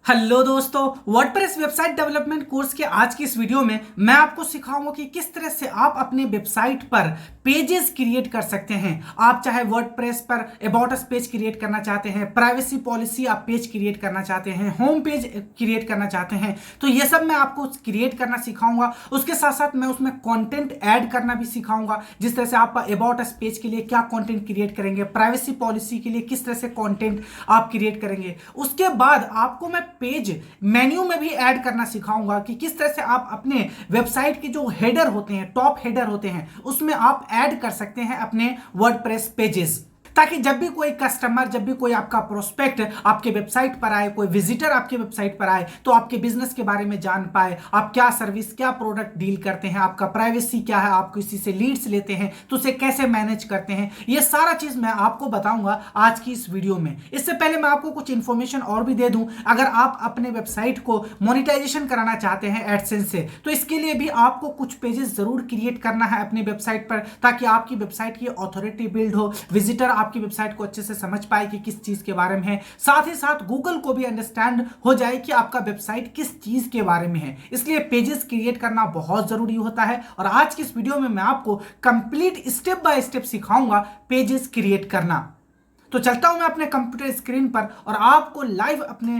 Hello दोस्तों, WordPress website development course के आज की इस वीडियो में मैं आपको सिखाऊंगा कि किस तरह से आप अपने वेबसाइट पर पेजेस क्रिएट कर सकते हैं। आप चाहे वर्डप्रेस पर अबाउट अस पेज क्रिएट करना चाहते हैं, प्राइवेसी पॉलिसी आप पेज क्रिएट करना चाहते हैं, होम पेज क्रिएट करना चाहते हैं, तो ये सब मैं आपको क्रिएट करना सिखाऊंगा। उसके साथ साथ मैं उसमें कंटेंट ऐड करना भी सिखाऊंगा, जिस तरह से आप अबाउट अस पेज के लिए क्या कंटेंट क्रिएट करेंगे, प्राइवेसी पॉलिसी के लिए किस तरह से कंटेंट आप क्रिएट करेंगे। उसके बाद आपको मैं पेज मेन्यू में भी ऐड करना सिखाऊंगा कि किस तरह से आप अपने वेबसाइट के जो हेडर होते हैं, टॉप हेडर होते हैं, उसमें आप ऐड कर सकते हैं अपने वर्डप्रेस पेजेस, ताकि जब भी कोई कस्टमर, जब भी कोई आपका प्रोस्पेक्ट आपके वेबसाइट पर आए, कोई विजिटर आपके वेबसाइट पर आए, तो आपके बिजनेस के बारे में जान पाए, आप क्या सर्विस, क्या प्रोडक्ट डील करते हैं, आपका प्राइवेसी क्या है, आप किसी से लीड्स लेते हैं तो उसे कैसे मैनेज करते हैं। ये सारा चीज मैं आपको बताऊंगा आज की इस वीडियो में। इससे पहले मैं आपको कुछ इंफॉर्मेशन और भी दे दूं। अगर आप अपने वेबसाइट को मोनिटाइजेशन कराना चाहते हैं एडसेंस से, तो इसके लिए भी आपको कुछ पेजेस जरूर क्रिएट करना है अपने वेबसाइट पर, ताकि आपकी वेबसाइट की ऑथोरिटी बिल्ड हो, विजिटर आपकी वेबसाइट को अच्छे से समझ पाए कि किस चीज के बारे में है, साथ ही साथ गूगल को भी अंडरस्टैंड हो जाए कि आपका वेबसाइट किस चीज के बारे में है। इसलिए पेजेस क्रिएट करना बहुत जरूरी होता है, और आज की इस वीडियो में मैं आपको कंप्लीट स्टेप बाय स्टेप सिखाऊंगा पेजेस क्रिएट करना। तो चलता हूं मैं अपने कंप्यूटर स्क्रीन पर और आपको लाइव अपने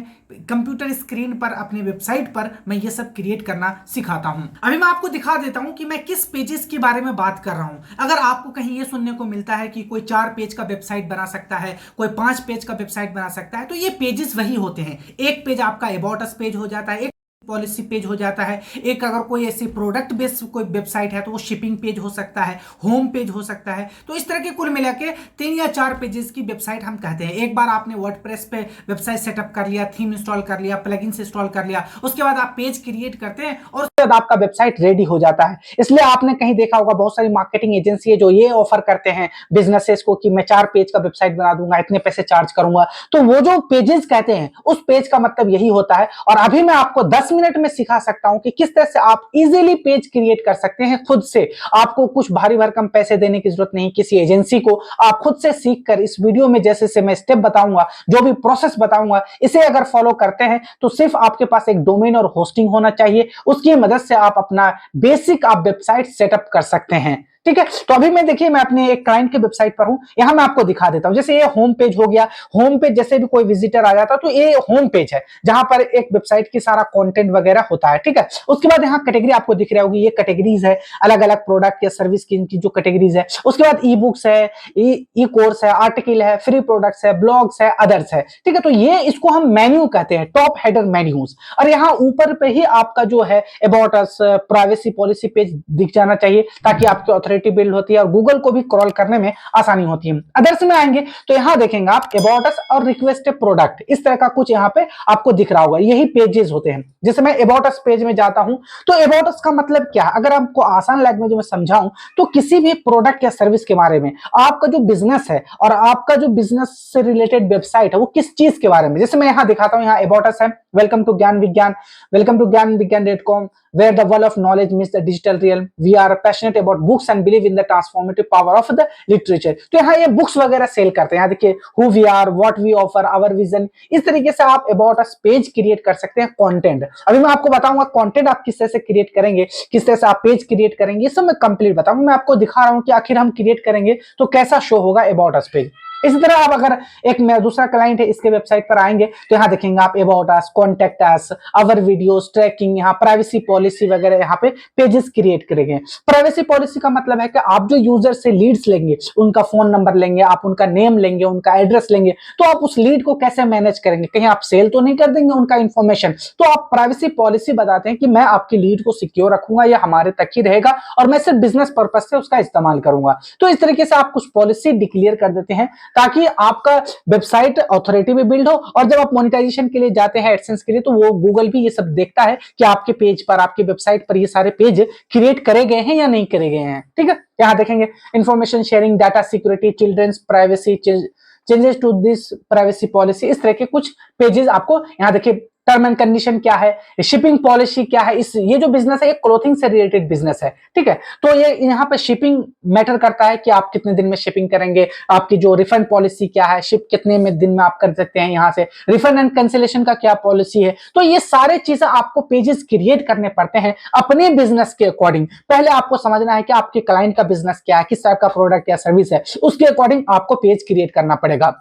कंप्यूटर स्क्रीन पर, अपने वेबसाइट पर मैं ये सब क्रिएट करना सिखाता हूं। अभी मैं आपको दिखा देता हूं कि मैं किस पेजेस के बारे में बात कर रहा हूं। अगर आपको कहीं ये सुनने को मिलता है कि कोई 4 पेज का वेबसाइट बना सकता है, कोई 5 पेज का वेबसाइट बना सकता है, तो ये पेजेस वही होते हैं। एक पेज आपका अबाउट अस पेज हो जाता है, पॉलिसी पेज हो जाता है, एक अगर कोई ऐसी प्रोडक्ट बेस्ड कोई वेबसाइट है तो वो शिपिंग पेज हो सकता है, होम पेज हो सकता है। तो इस तरह के कुल मिला के 3 या 4 पेजेस की वेबसाइट हम कहते हैं। एक बार आपने वर्डप्रेस पे वेबसाइट सेटअप कर लिया, थीम इंस्टॉल कर लिया, प्लगइन्स इंस्टॉल कर लिया, उसके बाद आप पेज क्रिएट करते हैं और उसके बाद आपका वेबसाइट रेडी हो जाता है। इसलिए आपने कहीं देखा होगा बहुत सारी मार्केटिंग एजेंसी है जो ये ऑफर करते हैं बिजनेसेस को कि मैं 4 पेज का वेबसाइट बना दूंगा, इतने पैसे चार्ज करूंगा। तो वो जो पेजेस कहते हैं उस पेज का मतलब यही होता है। और अभी मैं आपको 10 मिनट में सिखा सकता हूं कि किस तरह से आप इजीली पेज क्रिएट कर सकते हैं खुद से। आपको कुछ भारी भरकम पैसे देने की जरूरत नहीं किसी एजेंसी को। आप खुद से सीख कर इस वीडियो में जैसे से मैं स्टेप बताऊंगा, जो भी प्रोसेस बताऊंगा, इसे अगर फॉलो करते हैं तो सिर्फ आपके पास एक डोमेन और होस्टिंग होना चाहिए। उसकी मदद से आप अपना बेसिक आप वेबसाइट सेटअप कर सकते हैं। ठीक है, तो अभी मैं देखिए मैं अपने एक क्लाइंट के वेबसाइट पर हूं, यहां मैं आपको दिखा देता हूं। जैसे ये होम पेज हो गया, होम पेज जैसे भी कोई विजिटर आ जाता है तो ये होम पेज है जहां पर एक वेबसाइट की सारा कंटेंट वगैरह होता है। ठीक है, उसके बाद यहाँ कैटेगरी आपको दिख रहा होगी, ये कैटेगरीज है, अलग अलग प्रोडक्ट या सर्विस की इनकी जो कैटेगरीज है। उसके बाद ई बुक्स है, ई कोर्स है, आर्टिकल है, फ्री प्रोडक्ट्स है, ब्लॉग्स है, अदर्स है। ठीक है, तो ये इसको हम मेन्यू कहते हैं, टॉप हेडर मेन्यूज। और यहाँ ऊपर पे ही आपका जो है about us, privacy policy page दिख जाना चाहिए, ताकि आपकी ऑथोरिटी बिल्ड होती है और गूगल को भी क्रॉल करने में आसानी होती है। अदर्स में आएंगे तो यहाँ देखेंगे आप अबाउट अस और रिक्वेस्ट प्रोडक्ट, इस तरह का कुछ यहाँ पे आपको दिख रहा होगा, यही पेजेस होते हैं। जैसे मैं अबाउट अस पेज में जाता हूं तो अबाउट अस का मतलब क्या है, अगर आपको आसान लैंग्वेज में समझाऊं तो किसी भी प्रोडक्ट या सर्विस के बारे में, आपका जो बिजनेस है और आपका जो बिजनेस से रिलेटेड वेबसाइट है वो किस चीज के बारे में। जैसे मैं यहाँ दिखाता हूँ, यहाँ अबाउट अस है, वेलकम टू ज्ञान विज्ञान, वेलकम टू ज्ञान विज्ञान.com, where the world of knowledge meets the digital realm. We are passionate about books and believe in the transformative power of the literature. तो यहाँ ये बुक्स वगैरह सेल करते हैं। यहाँ देखिए who we are, what we offer, our vision। इस तरीके से आप about us पेज क्रिएट कर सकते हैं। कंटेंट अभी मैं आपको बताऊंगा कंटेंट आप किस तरह से क्रिएट करेंगे, किस तरह से आप पेज क्रिएट करेंगे, ये सब मैं कंप्लीट बताऊंगा। मैं आपको दिखा रहा हूँ कि आखिर हम क्रिएट करेंगे तो कैसा शो होगा about us पेज। इसी तरह आप अगर एक मेरा दूसरा क्लाइंट है इसके वेबसाइट पर आएंगे तो यहाँ देखेंगे आप about us, contact us, our videos, tracking, यहाँ प्राइवेसी पॉलिसी वगैरह यहाँ पे पेजेस क्रिएट करेंगे। प्राइवेसी पॉलिसी का मतलब है कि आप जो यूजर से लीड्स लेंगे, उनका फोन नंबर लेंगे, आप उनका नेम लेंगे, उनका एड्रेस लेंगे, तो आप उस लीड को कैसे मैनेज करेंगे, कहीं आप सेल तो नहीं कर देंगे उनका इंफॉर्मेशन। तो आप प्राइवेसी पॉलिसी बताते हैं कि मैं आपकी लीड को सिक्योर रखूंगा, या हमारे तक ही रहेगा और मैं सिर्फ बिजनेस पर्पज से उसका इस्तेमाल करूंगा। तो इस तरीके से आप कुछ पॉलिसी डिक्लेयर कर देते हैं ताकि आपका वेबसाइट ऑथोरिटी भी बिल्ड हो, और जब आप मोनेटाइजेशन के लिए जाते हैं एडसेंस के लिए, तो वो गूगल भी ये सब देखता है कि आपके पेज पर, आपके वेबसाइट पर ये सारे पेज क्रिएट करे गए हैं या नहीं करे गए हैं। ठीक है, यहां देखेंगे information sharing, data security, children's privacy, changes to this privacy policy, इस तरह के कुछ पेजेस आपको यहाँ देखिए टर्म एंड कंडीशन क्या है, शिपिंग पॉलिसी क्या है। इस ये जो बिजनेस है ये क्लोथिंग से रिलेटेड बिजनेस है, ठीक है। तो ये यहाँ पे शिपिंग मैटर करता है कि आप कितने दिन में शिपिंग करेंगे, आपकी जो रिफंड पॉलिसी क्या है, शिप कितने में दिन में आप कर सकते हैं, यहाँ से रिफंड एंड कैंसिलेशन का क्या पॉलिसी है। तो ये सारे चीजें आपको पेजेस क्रिएट करने पड़ते हैं अपने बिजनेस के अकॉर्डिंग। पहले आपको समझना है कि आपके क्लाइंट का बिजनेस क्या है, किस टाइप का प्रोडक्ट या सर्विस है, उसके अकॉर्डिंग आपको पेज क्रिएट करना पड़ेगा।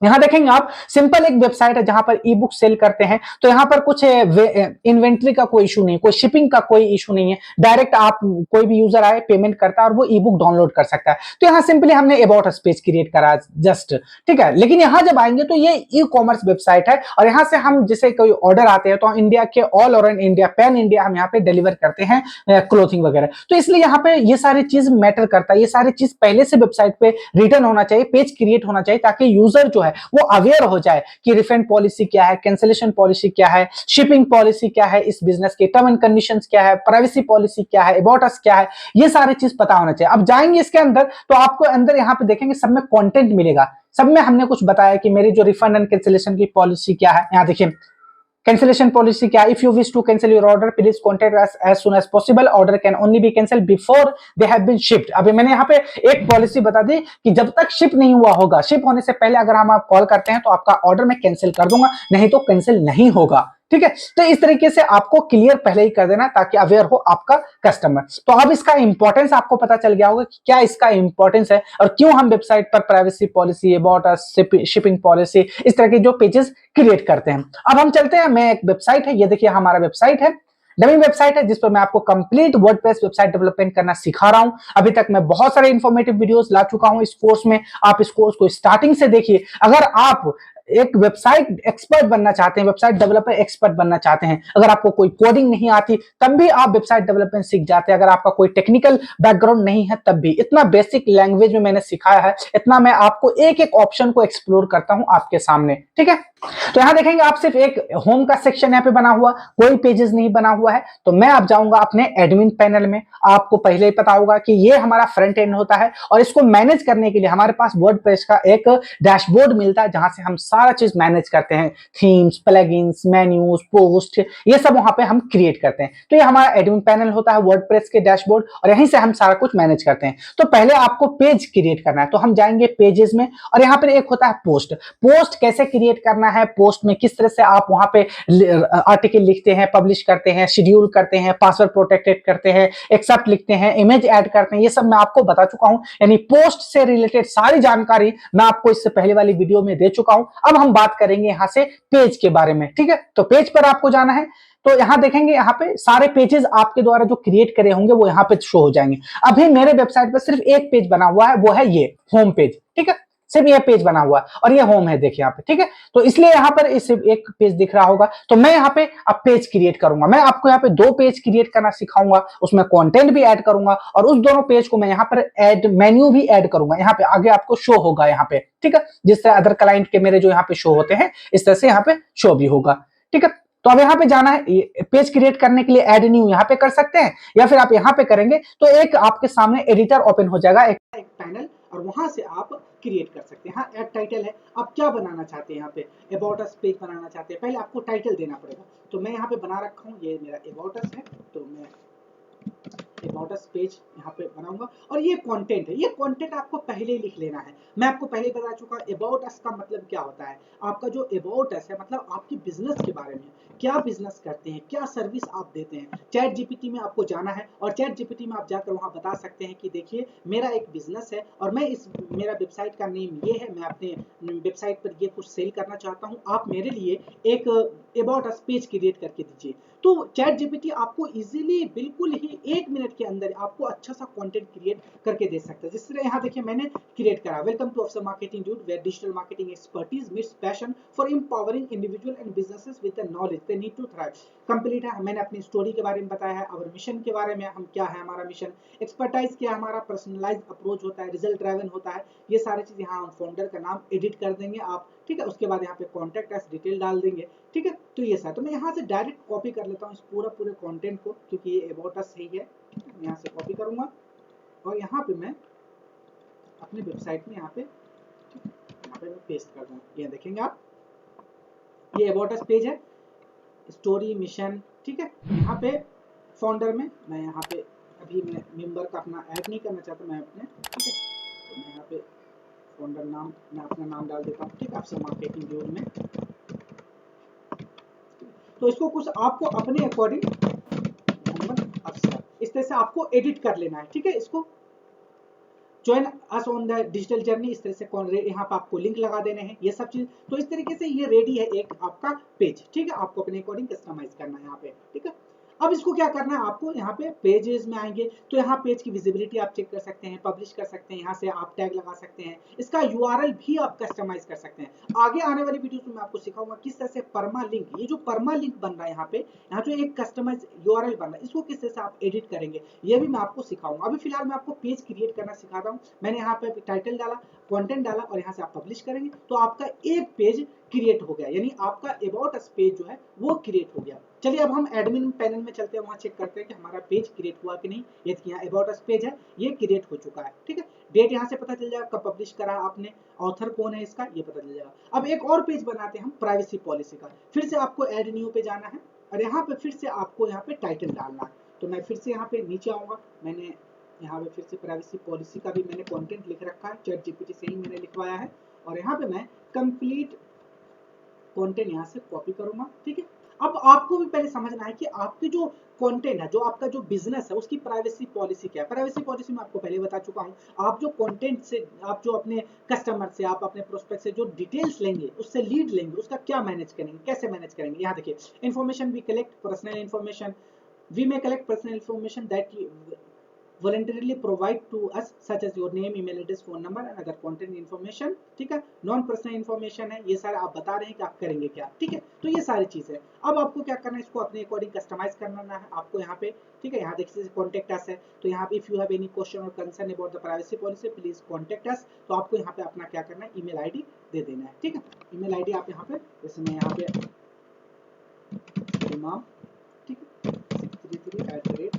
यहां देखेंगे आप, सिंपल एक वेबसाइट है जहां पर ई बुक सेल करते हैं। तो यहां पर कुछ इन्वेंट्री का कोई इशू नहीं, कोई शिपिंग का कोई इशू नहीं है। डायरेक्ट आप कोई भी यूजर आए, पेमेंट करता है और वो ई बुक डाउनलोड कर सकता है। तो यहाँ सिंपली हमने अबाउट अस पेज क्रिएट करा जस्ट, ठीक है। लेकिन यहाँ जब आएंगे तो ये ई कॉमर्स वेबसाइट है और यहाँ से हम जैसे कोई ऑर्डर आते हैं तो इंडिया के all over India, pan India हम यहाँ पे डिलीवर करते हैं क्लोथिंग वगैरह। तो इसलिए यहाँ पे ये सारी चीज मैटर करता है। ये सारी चीज पहले से वेबसाइट पे रिटर्न होना चाहिए, पेज क्रिएट होना चाहिए, ताकि यूजर जो है वो अवेयर हो जाए कि रिफंड पॉलिसी क्या है, कैंसिलेशन पॉलिसी क्या है, शिपिंग पॉलिसी क्या है, इस बिजनेस के टर्म एंड कंडीशंस क्या है, प्राइवेसी पॉलिसी क्या है, अबाउट अस क्या है। ये सारी चीज पता होना चाहिए। अब जाएंगे इसके अंदर तो आपको अंदर यहाँ पे देखेंगे सब में कंटेंट मिलेगा। सब में हमने कुछ बताया कि मेरी जो रिफंड एंड कैंसिलेशन की पॉलिसी क्या है। यहाँ देखिए कैंसिलेशन पॉलिसी क्या, if you wish to cancel your order please contact us as soon as possible, order can only be cancel before they have been shipped. अभी मैंने यहाँ पे एक पॉलिसी बता दी कि जब तक शिप नहीं हुआ होगा, शिप होने से पहले अगर हम आप कॉल करते हैं तो आपका ऑर्डर मैं कैंसिल कर दूंगा, नहीं तो कैंसिल नहीं होगा, ठीक है। तो इस तरीके से आपको क्लियर पहले ही कर देना ताकि अवेयर हो आपका कस्टमर। तो अब इसका इंपॉर्टेंस आपको पता चल गया होगा कि क्या इसका इंपॉर्टेंस है और क्यों हम वेबसाइट पर privacy policy, about us, shipping policy, इस तरह के जो पेजेस क्रिएट करते हैं। अब हम चलते हैं, मैं एक वेबसाइट है, ये देखिए हमारा वेबसाइट है, डमी वेबसाइट है, जिस पर मैं आपको कंप्लीट वर्डप्रेस वेबसाइट डेवलपमेंट करना सिखा रहा हूं। अभी तक मैं बहुत सारे इंफॉर्मेटिव वीडियोस ला चुका हूं इस कोर्स में। आप इस कोर्स को स्टार्टिंग से देखिए। अगर आप एक वेबसाइट एक्सपर्ट बनना चाहते हैं, वेबसाइट डेवलपर एक्सपर्ट बनना चाहते हैं, अगर आपको कोई कोडिंग नहीं आती तब भी आप वेबसाइट डेवलपमेंट सीख जाते हैं, अगर आपका कोई टेक्निकल बैकग्राउंड नहीं है तब भी, इतना बेसिक लैंग्वेज में मैंने सिखाया है, इतना मैं आपको एक एक ऑप्शन को एक्सप्लोर करता हूं आपके सामने, ठीक है। तो यहां देखेंगे आप सिर्फ एक होम का सेक्शन यहाँ पे बना हुआ, कोई पेजेस नहीं बना हुआ है। तो मैं अब जाऊंगा अपने एडमिन पैनल में। आपको पहले ही पता होगा कि ये हमारा फ्रंट एंड होता है और इसको मैनेज करने के लिए हमारे पास वर्डप्रेस का एक डैशबोर्ड मिलता है जहां से हम सारा चीज मैनेज करते हैं, थीम्स, प्लगइन्स, मेन्यूज, पोस्ट, ये सब वहां पे हम क्रिएट करते हैं। तो ये हमारा एडमिन पैनल होता है वर्डप्रेस के डैशबोर्ड और यहीं से हम सारा कुछ मैनेज करते हैं। तो पहले आपको पेज क्रिएट करना है, तो हम जाएंगे पेजेस में और यहाँ पर एक होता है पोस्ट। पोस्ट कैसे क्रिएट करना है, पोस्ट में किस तरह से आप वहां पे आर्टिकल लिखते हैं, पब्लिश करते हैं, शेड्यूल करते हैं, पासवर्ड प्रोटेक्टेड करते हैं, एक्सेप्ट लिखते हैं, इमेज ऐड करते हैं, ये सब मैं आपको बता चुका हूं। यानी पोस्ट से रिलेटेड सारी जानकारी मैं आपको इससे पहले वाली वीडियो में दे चुका हूं। अब हम बात करेंगे यहां से पेज के बारे में, ठीक है। तो पेज पर आपको जाना है, तो यहां देखेंगे यहाँ पे सारे पेजेस आपके द्वारा जो क्रिएट करे होंगे वो यहाँ पे शो हो जाएंगे। अभी मेरे वेबसाइट पर सिर्फ एक पेज बना हुआ है, वो है ये होम पेज, ठीक है। सिर्फ ये पेज बना हुआ है और ये होम है, देखिए यहाँ पे, ठीक है। तो इसलिए यहाँ पर इस एक पेज दिख रहा होगा। तो मैं यहाँ पे अब पेज क्रिएट करूंगा। मैं आपको यहाँ पे 2 पेज क्रिएट करना सिखाऊंगा, उसमें कंटेंट भी ऐड करूंगा और उस दोनों पेज को मैं यहाँ पर ऐड मेन्यू भी ऐड करूंगा। यहाँ पे आगे आपको शो होगा यहाँ पे, ठीक है। जिस तरह अदर क्लाइंट के मेरे जो यहाँ पे शो होते हैं इस तरह से यहाँ पे शो भी होगा, ठीक है। तो अब यहाँ पे जाना है, पेज क्रिएट करने के लिए ऐड न्यू यहाँ पे कर सकते हैं या फिर आप यहाँ पे करेंगे तो एक आपके सामने एडिटर ओपन हो जाएगा, एक पैनल, और वहां से आप क्रिएट कर सकते हैं। हाँ, ऐड टाइटल है, आप क्या बनाना चाहते हैं, यहाँ पे अबाउट अस पेज बनाना चाहते हैं, पहले आपको टाइटल देना पड़ेगा। तो मैं यहाँ पे बना रखा हूँ, ये मेरा अबाउट अस है, तो मैं अबाउट अस पेज यहाँ पे बनाऊंगा और ये कंटेंट है। ये कंटेंट आपको पहले ही लिख लेना है। मैं आपको पहले ही बता चुका हूँ अबाउट अस का मतलब क्या होता है। आपका जो अबाउट अस है मतलब आपके बिजनेस के बारे में, क्या बिजनेस करते हैं, क्या सर्विस आप देते हैं। चैट जीपीटी में आपको जाना है और चैट जीपीटी में आप जाकर वहां बता सकते हैं कि देखिए मेरा एक बिजनेस है और मैं मेरा वेबसाइट का नेम ये है, मैं अपने वेबसाइट पर ये कुछ सेल करना चाहता हूँ, आप मेरे लिए एक अबाउट अस पेज क्रिएट करके दीजिए। तो चैट जीपीटी आपको इजीली बिल्कुल ही 1 मिनट के अंदर आपको अच्छा सा कंटेंट क्रिएट करके दे सकता है। जिस तरह यहाँ देखिए मैंने क्रिएट करा, welcome to Afsar marketing dude where digital marketing expertise meets passion for empowering individual and businesses with the knowledge they need to thrive. Complete है, मैंने अपनी स्टोरी के बारे में बताया है, और मिशन के बारे में, हम क्या है हमारा मिशन, एक्सपर्टाइज क्या हमारा, पर्सनलाइज अप्रोच होता है, रिजल्ट ड्राइवन होता है, ये सारी चीज यहाँ हम फाउंडर का नाम एडिट कर देंगे आप, ठीक है। उसके बाद यहाँ पे कॉन्टैक्ट अस डिटेल डाल देंगे, ठीक है। तो ये सारा, तो मैं यहाँ से डायरेक्ट कॉपी कर लेता हूँ इस पूरे कंटेंट को, क्योंकि ये अबाउट अस ही है। मैं यहाँ से कॉपी करूंगा और यहाँ पे मैं अपनी वेबसाइट में यहाँ पे मैं पेस्ट कर दूँ। ये देखेंगे आप, ये अबाउट अस पेज है, स्टोरी, मिशन, ठीक है। यहाँ पे फाउंडर में मैं यहाँ पे अभी मैं मेंबर का अपना ऐड नहीं करना चाहता, मैं अपने, ठीक है, तो मैं यहाँ पे फाउंडर नाम, मैं अपना नाम डाल देता हूँ, ठीक है, अफसर मार्केटिंग जोन में। तो इसको कुछ आपको अपने अकॉर्डिंग मोहम्मद अफसर इस तरह से आपको एडिट कर लेना है, ठीक है। इसको join us on the digital journey, इस तरह से कौन यहाँ पे आपको लिंक लगा देने हैं, ये सब चीज। तो इस तरीके से ये रेडी है एक आपका पेज, ठीक है। आपको अपने अकॉर्डिंग कस्टमाइज करना है यहाँ पे, ठीक है। अब इसको क्या करना है आपको, यहाँ पे पेजेस में आएंगे तो यहाँ पेज की विजिबिलिटी आप चेक कर सकते हैं, पब्लिश कर सकते हैं, यहाँ से आप टैग लगा सकते हैं, इसका यूआरएल भी आप कस्टमाइज कर सकते हैं। आगे आने वाली वीडियोस में मैं आपको सिखाऊंगा किस तरह से परमा लिंक, ये जो परमा लिंक बन रहा है यहाँ पे, यहाँ जो एक कस्टमाइज यूआरएल बन रहा है, इसको किस तरह से आप एडिट करेंगे ये भी मैं आपको सिखाऊंगा। अभी फिलहाल मैं आपको पेज क्रिएट करना सिखाता हूँ। मैंने यहाँ पे टाइटल डाला, कंटेंट डाला और यहाँ से आप पब्लिश करेंगे तो आपका एक पेज क्रिएट हो गया, यानी आपका अबाउट अस पेज जो है वो क्रिएट हो गया। चलिए अब हम एडमिन पैनल में चलते हैं, वहां चेक करते हैं कि हमारा पेज क्रिएट हुआ कि नहीं। ये यहाँ अबाउट अस पेज है, ये क्रिएट हो चुका है, ठीक है। डेट यहाँ से पता चल जाएगा, कब पब्लिश करा आपने, ऑथर कौन है इसका, ये पता चल जाएगा। अब एक और पेज बनाते हैं हम प्राइवेसी पॉलिसी का। फिर से आपको एड न्यू पे जाना है और यहाँ पे फिर से आपको यहाँ पे टाइटल डालना है। तो मैं फिर से यहाँ पे नीचे आऊंगा, मैंने यहाँ पे फिर से प्राइवेसी पॉलिसी का भी मैंने कंटेंट लिख रखा है, चैट जीपीटी से ही मैंने लिखवाया है। और यहाँ पे मैं कंप्लीट कंटेंट यहाँ से कॉपी करूंगा, ठीक है। अब आपको भी पहले समझना है कि आपके जो कंटेंट है, जो आपका जो बिजनेस है, उसकी प्राइवेसी पॉलिसी क्या है। प्राइवेसी पॉलिसी मैं आपको पहले बता चुका हूं। आप जो कंटेंट से, आप जो अपने कस्टमर से, आप अपने प्रोस्पेक्ट से जो डिटेल्स लेंगे, उससे लीड लेंगे, उसका क्या मैनेज करेंगे, कैसे मैनेज करेंगे। यहाँ देखिए, information we collect personal information, we may collect personal information that you voluntarily provide to us such as your name, email address, phone number and other content information, ठीक है। नॉन पर्सनल इन्फॉर्मेशन है, ये सारे आप बता रहे हैं कि आप करेंगे क्या, ठीक है। तो ये सारी चीज है। अब आपको क्या करना है, इसको अपने अकॉर्डिंग कस्टमाइज करना है आपको यहाँ पे, ठीक है। यहाँ देखिए कॉन्टेक्ट अस है, तो यहाँ पे if you have any question और concern about the privacy policy please contact us. तो आपको यहाँ पे अपना क्या करना है, ईमेल आईडी दे देना है, ठीक है। ईमेल आईडी आप यहाँ पे, जैसे मैं यहाँ पे इमाम, ठीक है, 633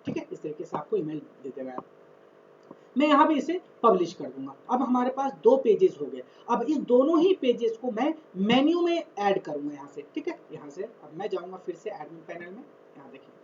ठीक है। इस तरीके से आपको ईमेल दे देना है। मैं यहाँ पे इसे पब्लिश कर दूंगा। अब हमारे पास दो पेजेस हो गए। अब इस दोनों ही पेजेस को मैं मेन्यू में ऐड करूंगा यहाँ से, ठीक है। यहाँ से अब मैं जाऊंगा फिर से एडमिन पैनल में, यहाँ देखिए,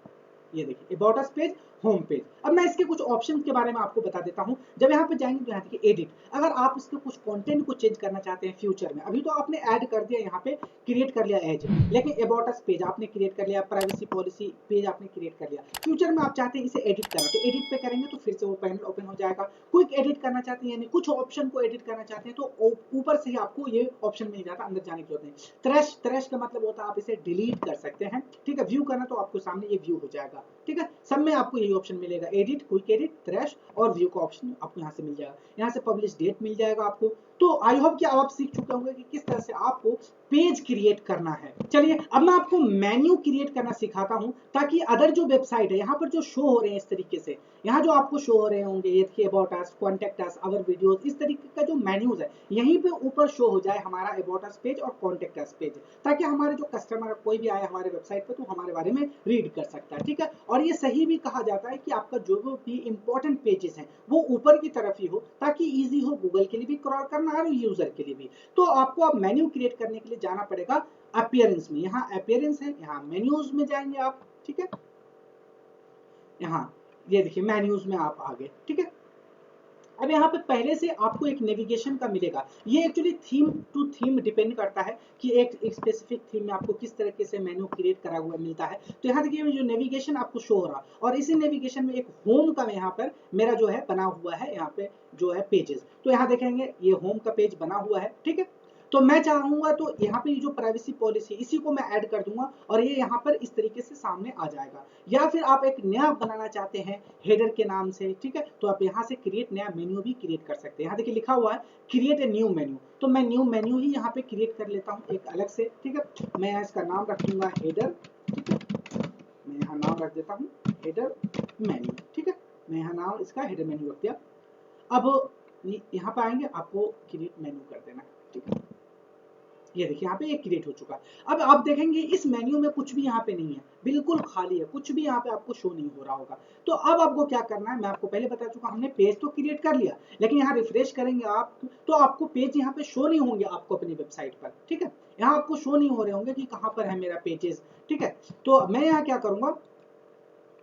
ये देखिए about us page, home page. अब मैं इसके कुछ ऑप्शंस के बारे में आपको बता देता हूं। जब यहाँ पे जाएंगे तो यहाँ देखिए एडिट, अगर आप इसके कुछ कंटेंट को चेंज करना चाहते हैं फ्यूचर में, अभी तो आपने ऐड कर दिया, यहाँ पे क्रिएट कर लिया एज, लेकिन अबाउट अस पेज आपने क्रिएट कर लिया, प्राइवेसी पॉलिसी पेज आपने क्रिएट कर लिया। फ्यूचर में आप चाहते हैं इसे एडिट करना, तो एडिट पे करेंगे तो फिर से वो पैनल ओपन हो जाएगा। क्विक एडिट करना चाहते हैं, यानी कुछ ऑप्शन को एडिट करना चाहते हैं, तो ऊपर से ही आपको ये ऑप्शन मिल जाता है, अंदर जाने की जरूरत नहीं। ट्रैश का मतलब होता है आप इसे डिलीट कर सकते हैं, ठीक है। व्यू करना तो आपको सामने ये व्यू हो जाएगा, ठीक है। सब में आपको यही ऑप्शन मिलेगा, एडिट, क्विक एडिट, ट्रैश और व्यू का ऑप्शन आपको यहाँ से मिल जाएगा। यहाँ से पब्लिश डेट मिल जाएगा आपको। तो आई होप कि आप सीख चुके होंगे कि किस तरह से आपको पेज क्रिएट करना है। चलिए अब मैं आपको मेन्यू क्रिएट करना सिखाता हूं, ताकि अदर जो वेबसाइट है, यहाँ पर जो शो हो रहे हैं इस तरीके से, यहाँ जो आपको शो हो रहे होंगे, ये देखिए about us, contact us, our videos, इस तरीके का जो मेन्यूज है, यहीं पे ऊपर शो हो जाए हमारा अबाउट अस पेज और कॉन्टेक्ट अस पेज, ताकि हमारे जो कस्टमर कोई भी आए हमारे वेबसाइट पे तो हमारे बारे में रीड कर सकता है, ठीक है। और ये सही भी कहा जाता है कि आपका जो भी इंपॉर्टेंट पेजेस हैं वो ऊपर की तरफ ही हो, ताकि ईजी हो गूगल के लिए भी क्रॉल करना और यूजर के लिए भी। तो आपको अब मेन्यू क्रिएट करने के लिए जाना पड़ेगा अपीयरेंस में। यहाँ अपीयरेंस है, यहाँ मेन्यूज में जाएंगे आप, ठीक है। यहाँ ये देखिए मेन्यूज में आप आ गए, ठीक है। अब यहाँ पे पहले से आपको एक नेविगेशन का मिलेगा। ये actually theme to theme depend करता है कि एक स्पेसिफिक थीम में आपको किस तरीके से मेन्यू क्रिएट करा हुआ मिलता है। तो यहाँ देखिए जो नेविगेशन आपको शो हो रहा, और इसी नेविगेशन में एक होम का यहाँ पर मेरा जो है बना हुआ है, यहाँ पे जो है पेजेस। तो यहाँ देखेंगे ये होम का पेज बना हुआ है, ठीक है। तो मैं चाहूंगा तो यहाँ पे जो प्राइवेसी पॉलिसी, इसी को मैं ऐड कर दूंगा और ये यहाँ पर इस तरीके से सामने आ जाएगा। या फिर आप एक नया बनाना चाहते हैं हेडर के नाम से, ठीक है, तो आप यहाँ से क्रिएट नया मेन्यू भी क्रिएट कर सकते हैं। यहाँ देखिए लिखा हुआ है क्रिएट ए न्यू मेन्यू, तो मैं न्यू मेन्यू ही यहाँ पे क्रिएट कर लेता हूँ एक अलग से, ठीक है। मैं यहाँ इसका नाम रख दूंगा हेडर, ठीक है। मैं यहाँ नाम रख देता हूँ हेडर मेन्यू, ठीक है। मैं यहाँ नाम इसका हेडर मेन्यू रख दिया। अब यहाँ पे आएंगे, आपको क्रिएट मेन्यू कर देना है, ठीक है। ये देखिए यहाँ पे एक क्रिएट हो चुका है। अब आप देखेंगे इस मेन्यू में कुछ भी यहाँ पे नहीं है, बिल्कुल खाली है, कुछ भी यहाँ पे आपको शो नहीं हो रहा होगा। तो अब आपको क्या करना है, मैं आपको पहले बता चुका, हमने पेज तो क्रिएट कर लिया, लेकिन यहाँ रिफ्रेश करेंगे आप तो आपको पेज यहाँ पे शो नहीं होंगे आपको अपनी वेबसाइट पर, ठीक है। यहाँ आपको शो नहीं हो रहे होंगे कि कहाँ पर है मेरा पेजेस, ठीक है। तो मैं यहाँ क्या करूंगा,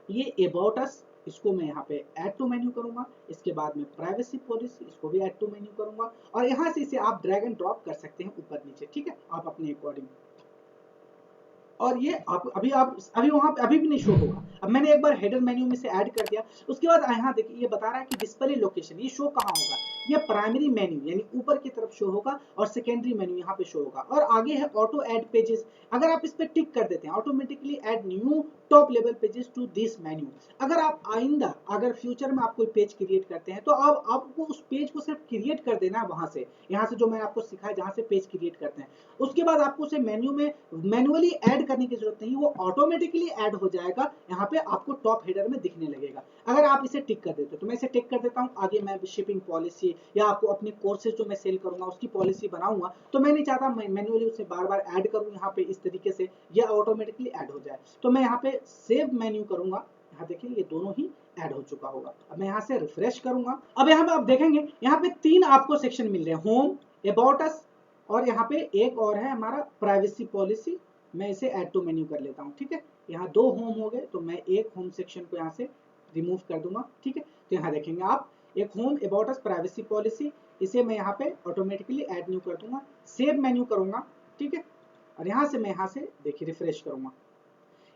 ये अबाउट अस, इसको मैं यहाँ पे ऐड टू मेन्यू करूंगा। इसके बाद में प्राइवेसी पॉलिसी, इसको भी ऐड टू मेन्यू करूंगा। और यहाँ से इसे आप ड्रैग एंड ड्रॉप कर सकते हैं ऊपर नीचे, ठीक है, आप अपने अकॉर्डिंग। और ये आप अभी वहां पे अभी भी नहीं शो होगा। अब मैंने एक बार हेडर मेन्यू में से ऐड कर दिया, उसके बाद यहाँ देखिए ये बता रहा है कि डिस्प्ले लोकेशन, ये शो कहाँ होगा, ये प्राइमरी मेन्यू यानी ऊपर की तरफ शो होगा और सेकेंडरी मेन्यू यहाँ पे शो होगा। और आगे है ऑटो ऐड पेजेस, अगर आप इस पे टिक कर देते हैं automatically add new top level pages to this menu. अगर आप आइंदा अगर फ्यूचर में आप कोई पेज क्रिएट करते हैं तो आप आपको उस पेज को सिर्फ क्रिएट कर देना है वहां से, यहाँ से जो मैंने आपको सिखाया जहां से पेज क्रिएट करते हैं। उसके बाद आपको उसे मेन्यू में मैनुअली ऐड करने की जरूरत नहीं, वो ऑटोमेटिकली ऐड हो जाएगा, यहाँ पे आपको टॉप हेडर में दिखने लगेगा अगर आप इसे टिक कर देते हो। तो मैं इसे टिक कर देता हूँ। आगे मैं शिपिंग पॉलिसी या आपको अपने कोर्सेज जो मैं सेल करूंगा उसकी पॉलिसी बनाऊंगा, तो मैं नहीं चाहता मैं मैनुअली उसे बार बार ऐड करूँ यहाँ पे इस तरीके से, यह ऑटोमेटिकली ऐड हो जाए। तो मैं यहाँ पे सेव मेन्यू करूंगा, यहाँ देखिए ये दोनों ही ऐड हो चुका होगा। अब मैं यहाँ से रिफ्रेश करूंगा। अब यहाँ पे आप देखेंगे यहाँ पे 3 आपको सेक्शन मिल रहे हैं, होम, अबाउट अस, और यहाँ पे एक और है हमारा प्राइवेसी पॉलिसी। मैं इसे ऐड टू मेन्यू कर लेता हूँ, ठीक है। यहाँ 2 होम हो गए, तो मैं एक होम सेक्शन को यहाँ से रिमूव कर दूंगा, ठीक है। तो यहाँ देखेंगे आप एक home, about us, privacy policy, इसे मैं यहाँ पे ऑटोमेटिकली ऐड न्यू कर दूंगा, सेव मेन्यू करूंगा, ठीक है। और यहाँ से मैं यहाँ से देखिए रिफ्रेश करूंगा।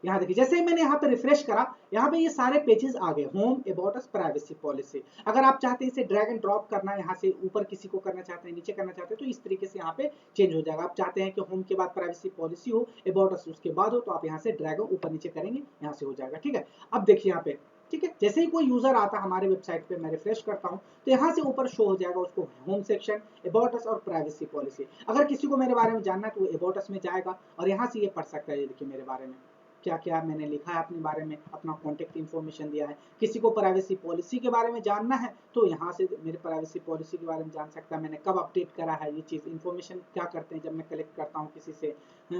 यहाँ देखिए जैसे ही मैंने यहाँ पे रिफ्रेश करा, यहाँ पे ये सारे पेजेस आ गए, home, about us, privacy policy. अगर आप चाहते हैं इसे ड्रैग एंड ड्रॉप करना है, यहाँ से ऊपर किसी को करना चाहते हैं, नीचे करना चाहते हैं, तो इस तरीके से यहाँ पे चेंज हो जाएगा। आप चाहते हैं कि होम के बाद प्राइवेसी पॉलिसी हो, अबाउट अस उसके बाद हो, तो आप यहाँ से ड्रैग ऊपर नीचे करेंगे, यहाँ से हो जाएगा, ठीक है। अब देखिए यहाँ पे, ठीक है, जैसे ही कोई यूजर आता है हमारे वेबसाइट पे, मैं रिफ्रेश करता हूँ तो यहाँ से ऊपर शो हो जाएगा उसको होम सेक्शन, अबाउट अस और प्राइवेसी पॉलिसी। अगर किसी को मेरे बारे में जानना है तो वो अबाउट अस में जाएगा और यहाँ से ये पढ़ सकता है, ये देखिए मेरे बारे में क्या क्या मैंने लिखा है अपने बारे में, अपना कॉन्टेक्ट इन्फॉर्मेशन दिया है। किसी को प्राइवेसी पॉलिसी के बारे में जानना है तो यहाँ से मेरे प्राइवेसी पॉलिसी के बारे में जान सकता है, मैंने कब अपडेट करा है, ये चीज़ इन्फॉर्मेशन क्या करते हैं जब मैं कलेक्ट करता हूँ किसी से,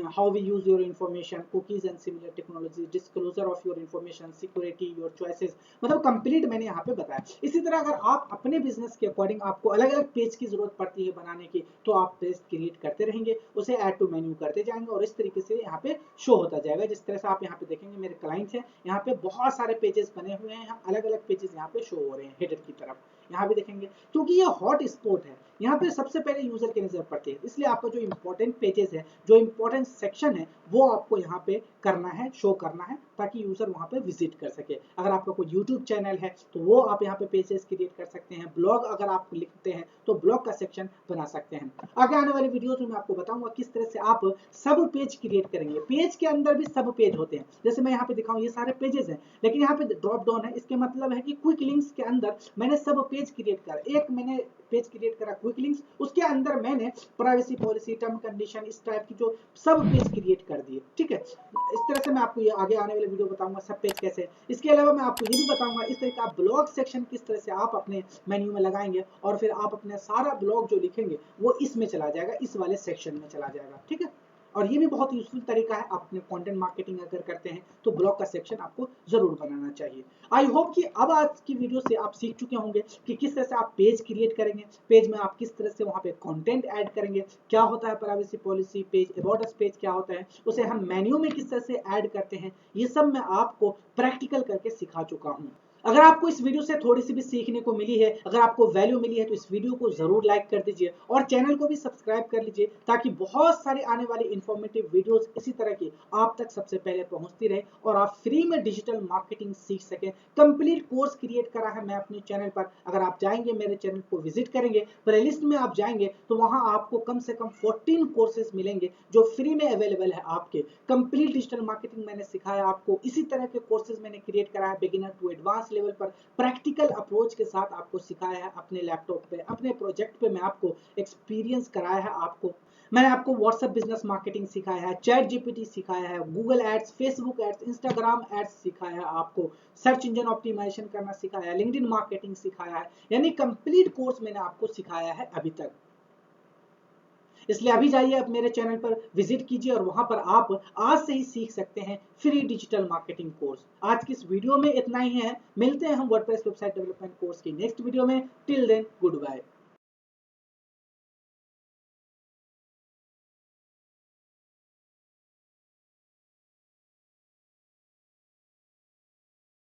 how we use your information, cookies and similar technology, disclosure of your information, security, your choices, मतलब कंप्लीट मैंने यहाँ पे बताया। इसी तरह अगर आप अपने बिजनेस के अकॉर्डिंग आपको अलग अलग पेज की जरूरत पड़ती है बनाने की, तो आप पेज क्रिएट करते रहेंगे, उसे ऐड टू मेन्यू करते जाएंगे और इस तरीके से यहाँ पे शो होता जाएगा। जिस तरह से आप यहाँ पे देखेंगे मेरे क्लाइंट्स हैं, यहाँ पे बहुत सारे पेजेस बने हुए हैं, यहाँ अलग अलग पेजेस यहाँ पे शो हो रहे हैं हेडर की तरफ, यहाँ भी देखेंगे, क्योंकि ये हॉट स्पॉट है, यहाँ पे सबसे पहले यूजर की नजर पड़ती है, इसलिए आपका जो इंपॉर्टेंट पेजेस है, जो इंपॉर्टेंट सेक्शन है, वो आपको यहाँ पे करना है, शो करना है, ताकि यूजर वहां पे विजिट कर सके। अगर आपका कोई यूट्यूब चैनल है तो वो आप यहाँ पे पेजेस क्रिएट कर सकते हैं, ब्लॉग अगर आप लिखते हैं तो ब्लॉग का सेक्शन बना सकते हैं। आगे आने वाली वीडियोस में मैं आपको बताऊंगा किस तरह से आप सब पेज क्रिएट करेंगे। पेज के अंदर भी सब पेज होते हैं, जैसे मैं यहाँ पे दिखाऊं, ये सारे पेजेस हैं, लेकिन यहाँ पे ड्रॉप डाउन है, इसके मतलब है कि क्विक लिंक्स के अंदर मैंने सब पेज क्रिएट कर, एक मैंने पेज क्रिएट करा क्विक लिंक्स, उसके अंदर मैंने प्राइवेसी पॉलिसी, टर्म कंडीशन, इस टाइप की जो सब पेज क्रिएट कर दिए, ठीक है। इस तरह से मैं आपको ये आगे आने वाले वीडियो बताऊंगा सब पेज कैसे। इसके अलावा मैं आपको ये भी बताऊंगा इस तरह का ब्लॉग सेक्शन किस तरह से आप अपने मेन्यू में लगाएंगे और फिर आप अपने सारा ब्लॉग जो लिखेंगे वो इसमें चला जाएगा, इस वाले सेक्शन में चला जाएगा, ठीक है। और ये भी बहुत यूजफुल तरीका है, आप अपने कंटेंट मार्केटिंग अगर करते हैं तो ब्लॉग का सेक्शन आपको जरूर बनाना चाहिए। आई होप कि अब आज की वीडियो से आप सीख चुके होंगे कि किस तरह से आप पेज क्रिएट करेंगे, पेज में आप किस तरह से वहां पे कंटेंट ऐड करेंगे, क्या होता है privacy policy page, about us page क्या होता है, उसे हम मेन्यू में किस तरह से ऐड करते हैं, ये सब मैं आपको प्रैक्टिकल करके सिखा चुका हूं। अगर आपको इस वीडियो से थोड़ी सी भी सीखने को मिली है, अगर आपको वैल्यू मिली है, तो इस वीडियो को जरूर लाइक कर दीजिए और चैनल को भी सब्सक्राइब कर लीजिए, ताकि बहुत सारी आने वाली इंफॉर्मेटिव वीडियोस इसी तरह की आप तक सबसे पहले पहुंचती रहे और आप फ्री में डिजिटल मार्केटिंग सीख सकें। कंप्लीट कोर्स क्रिएट करा है मैं अपने चैनल पर, अगर आप जाएंगे मेरे चैनल को विजिट करेंगे, प्लेलिस्ट में आप जाएंगे तो वहां आपको कम से कम 14 कोर्सेज मिलेंगे जो फ्री में अवेलेबल है आपके। कंप्लीट डिजिटल मार्केटिंग मैंने सिखाया आपको, इसी तरह के कोर्सेज मैंने क्रिएट करा है बिगिनर टू एडवांस लेवल पर, प्रैक्टिकल अप्रोच के साथ आपको सिखाया है अपने लैपटॉप पे, अपने प्रोजेक्ट पे मैं आपको एक्सपीरियंस कराया है। आपको मैंने आपको व्हाट्सएप बिजनेस मार्केटिंग सिखाया है, चैट जीपीटी सिखाया है, Google ads, Facebook ads, Instagram ads सिखाया है, आपको सर्च इंजन ऑप्टिमाइजेशन करना सिखाया है, लिंक्डइन मार्केटिंग सिखाया है, यानी कंप्लीट कोर्स मैंने आपको सिखाया है अभी तक। इसलिए अभी जाइए आप मेरे चैनल पर विजिट कीजिए और वहां पर आप आज से ही सीख सकते हैं फ्री डिजिटल मार्केटिंग कोर्स। आज की इस वीडियो में इतना ही है, मिलते हैं हम वर्डप्रेस वेबसाइट डेवलपमेंट कोर्स की नेक्स्ट वीडियो में। Till then good bye.